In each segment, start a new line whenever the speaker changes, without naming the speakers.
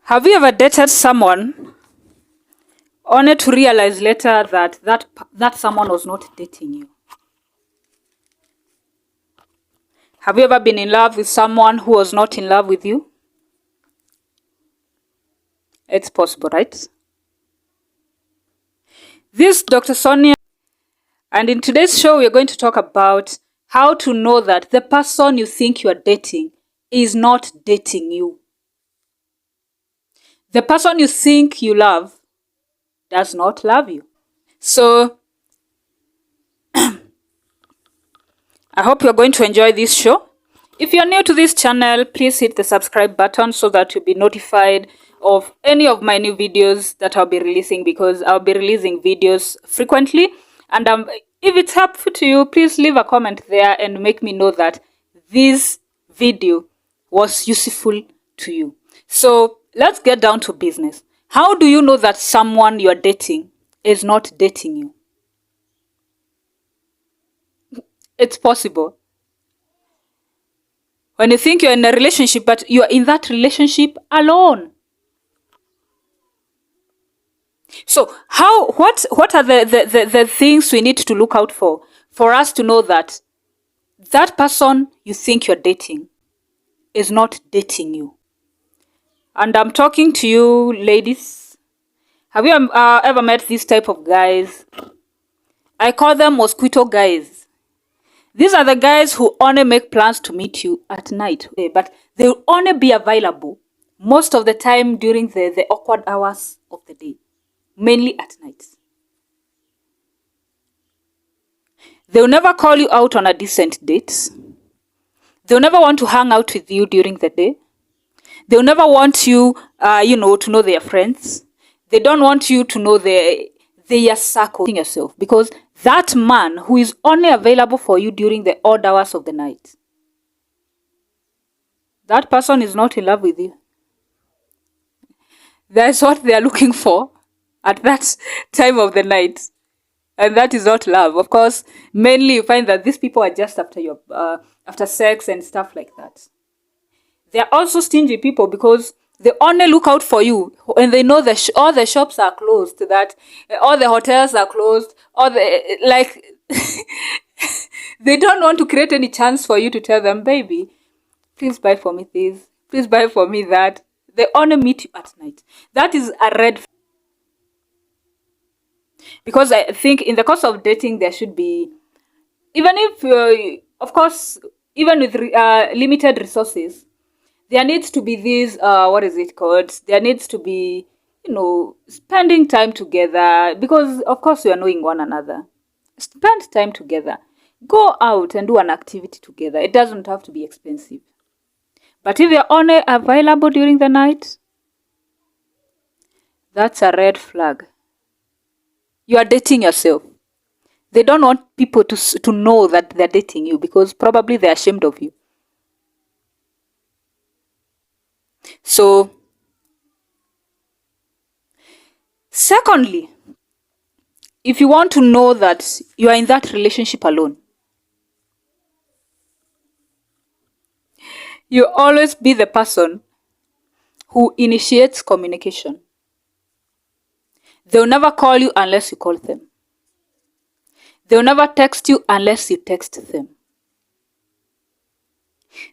Have you ever dated someone only to realize later that that someone was not dating you? Have you ever been in love with someone who was not in love with you? It's possible, right? This is Dr. Sonia, and in today's show, we're going to talk about how to know that the person you think you are dating is not dating you. The person you think you love does not love you. So, I hope you're going to enjoy this show. If you're new to this channel, please hit the subscribe button so that you'll be notified of any of my new videos that I'll be releasing, because I'll be releasing videos frequently. And if it's helpful to you, please leave a comment there and make me know that this video was useful to you. So let's get down to business. How do you know that someone you're dating is not dating you? It's possible. When you think you're in a relationship, but you're in that relationship alone. So what are the things we need to look out for us to know that that person you think you're dating is not dating you? And I'm talking to you ladies. Have you ever met this type of guys? I call them mosquito guys. These are the guys who only make plans to meet you at night, but they'll only be available most of the time during the awkward hours of the day, mainly at night. They'll never call you out on a decent date. They'll never want to hang out with you during the day. They'll never want you, to know their friends. They don't want you to know their circle yourself, because that man who is only available for you during the odd hours of the night, that person is not in love with you. That's what they are looking for at that time of the night, and that is not love. Of course, mainly you find that these people are just after sex and stuff like that. They are also stingy people, because they only look out for you when they know all the shops are closed, that all the hotels are closed, they don't want to create any chance for you to tell them, baby, please buy for me this, please buy for me that. They only meet you at night. That is a red flag. Because I think in the course of dating, there should be, even if, of course, even with limited resources, there needs to be this, there needs to be, spending time together, because of course we are knowing one another. Spend time together. Go out and do an activity together. It doesn't have to be expensive. But if you're only available during the night, that's a red flag. You are dating yourself. They don't want people to know that they're dating you, because probably they're ashamed of you. So, secondly, if you want to know that you are in that relationship alone, you always be the person who initiates communication. They'll never call you unless you call them. They'll never text you unless you text them.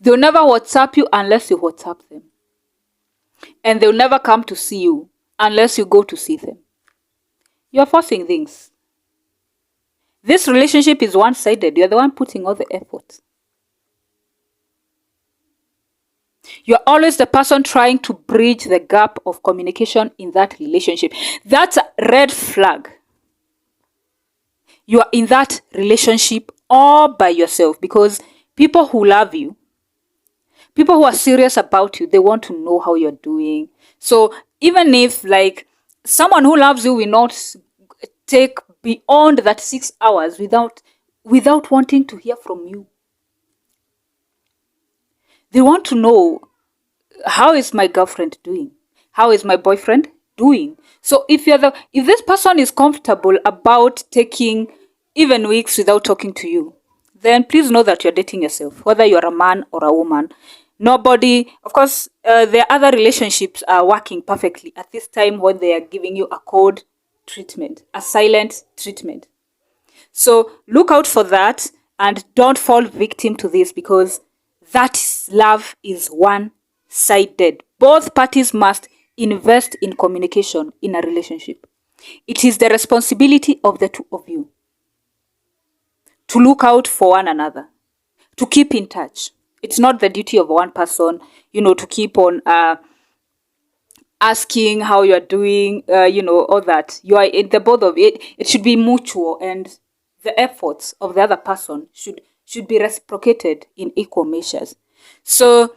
They'll never WhatsApp you unless you WhatsApp them. And they'll never come to see you unless you go to see them. You're forcing things. This relationship is one-sided. You're the one putting all the effort. You're always the person trying to bridge the gap of communication in that relationship. That's a red flag. You are in that relationship all by yourself, because people who love you, people who are serious about you, they want to know how you're doing. So even if someone who loves you will not take beyond that 6 hours without wanting to hear from you. They want to know, how is my girlfriend doing? How is my boyfriend doing? So if this person is comfortable about taking even weeks without talking to you, then please know that you're dating yourself, whether you're a man or a woman. Nobody, of course, their other relationships are working perfectly at this time when they are giving you a cold treatment, a silent treatment. So look out for that and don't fall victim to this, because love is one-sided. Both parties must invest in communication in a relationship. It is the responsibility of the two of you to look out for one another, to keep in touch. It's not the duty of one person, to keep on asking how you're doing, all that. You are in the both of it. It should be mutual, and the efforts of the other person should be reciprocated in equal measures. So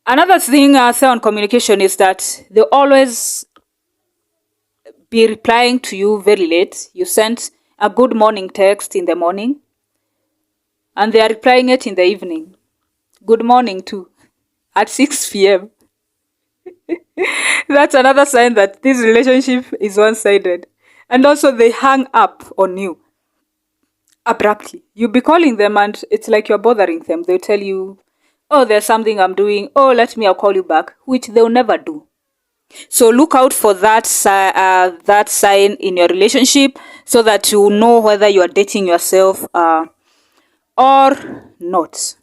another thing I say on communication is that they always be replying to you very late. You sent a good morning text in the morning, and they are replying it in the evening. Good morning too, at 6 p.m. That's another sign that this relationship is one-sided. And also they hang up on you abruptly. You'll be calling them and it's like you're bothering them. They'll tell you, oh, there's something I'm doing. Oh, I'll call you back, which they'll never do. So look out for that sign in your relationship, so that you know whether you are dating yourself or not.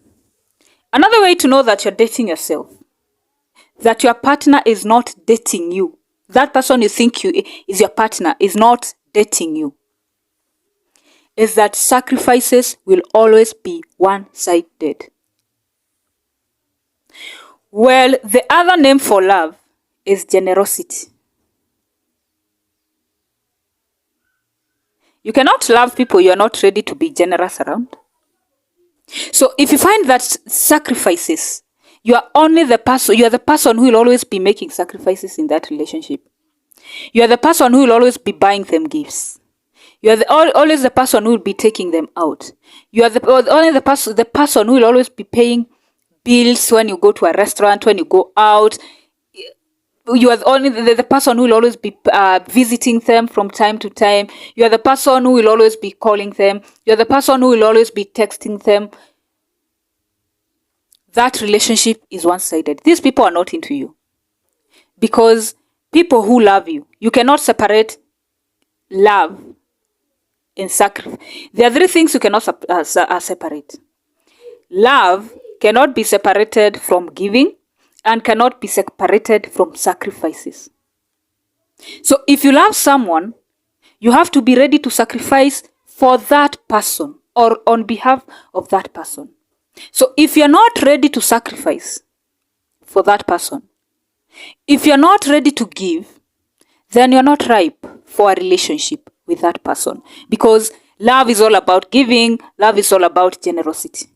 Another way to know that you're dating yourself, that your partner is not dating you, that person you think is your partner is not dating you, is that sacrifices will always be one-sided. Well, the other name for love is generosity. You cannot love people you are not ready to be generous around. So if you find that sacrifices, you are the person who will always be making sacrifices in that relationship. You are the person who will always be buying them gifts. You are always the person who will be taking them out. You are the person who will always be paying bills when you go to a restaurant, when you go out. You are the person who will always be visiting them from time to time. You are the person who will always be calling them. You are the person who will always be texting them. That relationship is one-sided. These people are not into you. Because people who love you, you cannot separate love and sacrifice. There are three things you cannot separate. Love cannot be separated from giving, and cannot be separated from sacrifices. So if you love someone, you have to be ready to sacrifice for that person or on behalf of that person. So if you're not ready to sacrifice for that person, if you're not ready to give, then you're not ripe for a relationship with that person. Because love is all about giving, love is all about generosity.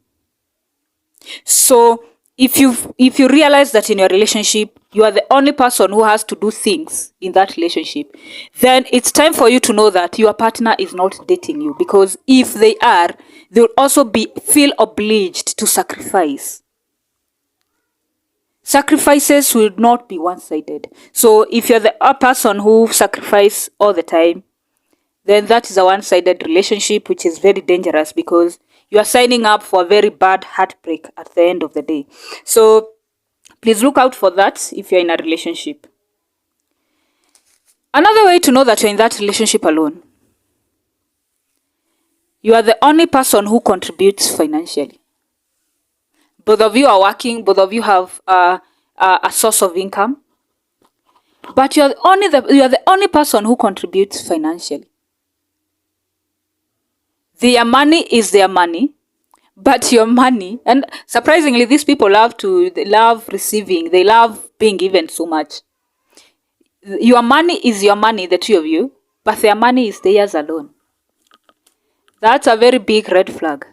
So if you realize that in your relationship, you are the only person who has to do things in that relationship, then it's time for you to know that your partner is not dating you. Because if they are, they will also feel obliged to sacrifice. Sacrifices will not be one-sided. So if you're the person who sacrifices all the time, then that is a one-sided relationship, which is very dangerous, because you are signing up for a very bad heartbreak at the end of the day. So please look out for that if you're in a relationship. Another way to know that you're in that relationship alone, you are the only person who contributes financially. Both of you are working, both of you have a source of income, but you are the only person who contributes financially. Their money is their money, but your money, and surprisingly, these people they love receiving, they love being given so much. Your money is your money, the two of you, but their money is theirs alone. That's a very big red flag.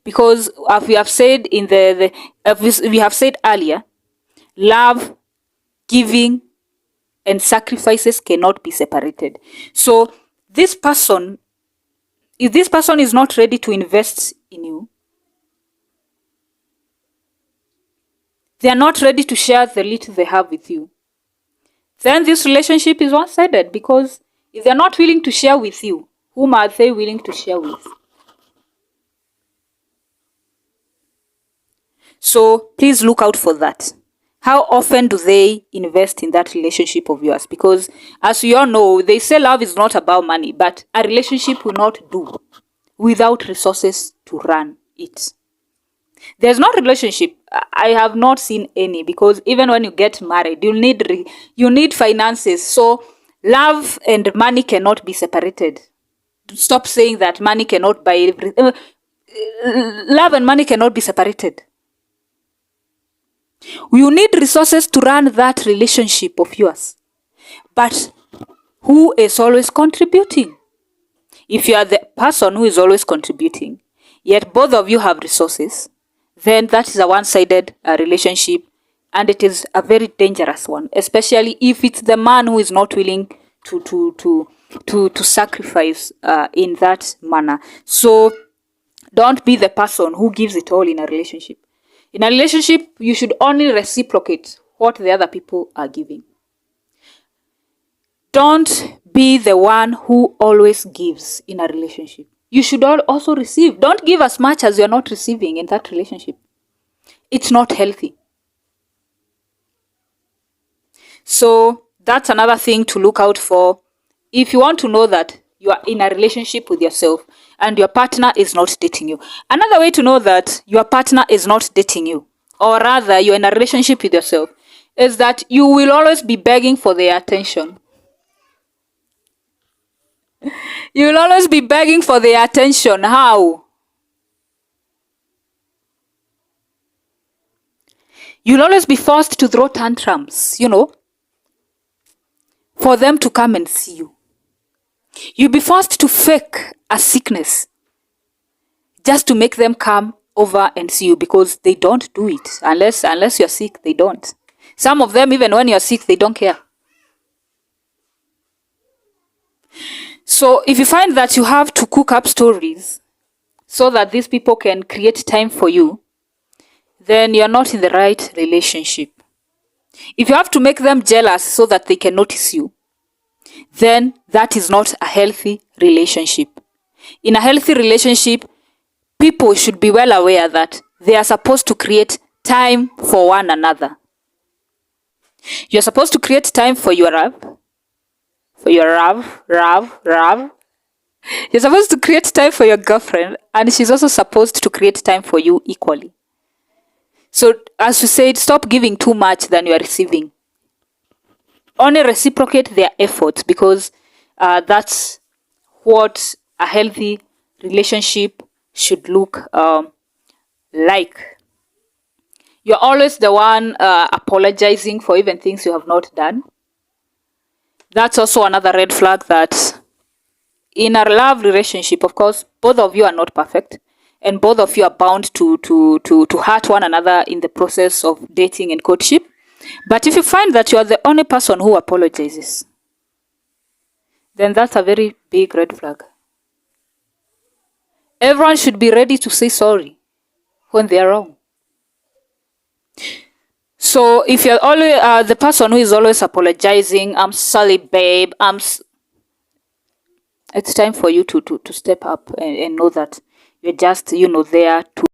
Because as we have said we have said earlier, love, giving, and sacrifices cannot be separated. So if this person is not ready to invest in you, they are not ready to share the little they have with you, then this relationship is one-sided. Because if they're not willing to share with you, whom are they willing to share with? So please look out for that. How often do they invest in that relationship of yours? Because as you all know, they say love is not about money, but a relationship will not do without resources to run it. There's no relationship, I have not seen any, because even when you get married, you need finances. So love and money cannot be separated. Stop saying that money cannot buy everything. Love and money cannot be separated. You need resources to run that relationship of yours. But who is always contributing? If you are the person who is always contributing, yet both of you have resources, then that is a one-sided relationship, and it is a very dangerous one, especially if it's the man who is not willing to sacrifice in that manner. So don't be the person who gives it all in a relationship. In a relationship, you should only reciprocate what the other people are giving. Don't be the one who always gives in a relationship. You should also receive. Don't give as much as you're not receiving in that relationship. It's not healthy. So that's another thing to look out for. If you want to know that you are in a relationship with yourself and your partner is not dating you. Another way to know that your partner is not dating you, or rather you're in a relationship with yourself, is that you will always be begging for their attention. You will always be begging for their attention. How? You'll always be forced to throw tantrums, for them to come and see you. You'll be forced to fake a sickness just to make them come over and see you, because they don't do it. Unless you're sick, they don't. Some of them, even when you're sick, they don't care. So if you find that you have to cook up stories so that these people can create time for you, then you're not in the right relationship. If you have to make them jealous so that they can notice you, then that is not a healthy relationship. In a healthy relationship, people should be well aware that they are supposed to create time for one another. You're supposed to create time for your love. You're supposed to create time for your girlfriend, and she's also supposed to create time for you equally. So, as we said, stop giving too much than you are receiving. Only reciprocate their efforts, because that's what a healthy relationship should look like. You're always the one apologizing for even things you have not done. That's also another red flag, that in a love relationship, of course, both of you are not perfect, and both of you are bound to hurt one another in the process of dating and courtship. But if you find that you are the only person who apologizes, then that's a very big red flag. Everyone should be ready to say sorry when they are wrong. So if you're always the person who is always apologizing, I'm sorry, babe, it's time for you to step up and know that you're just, there to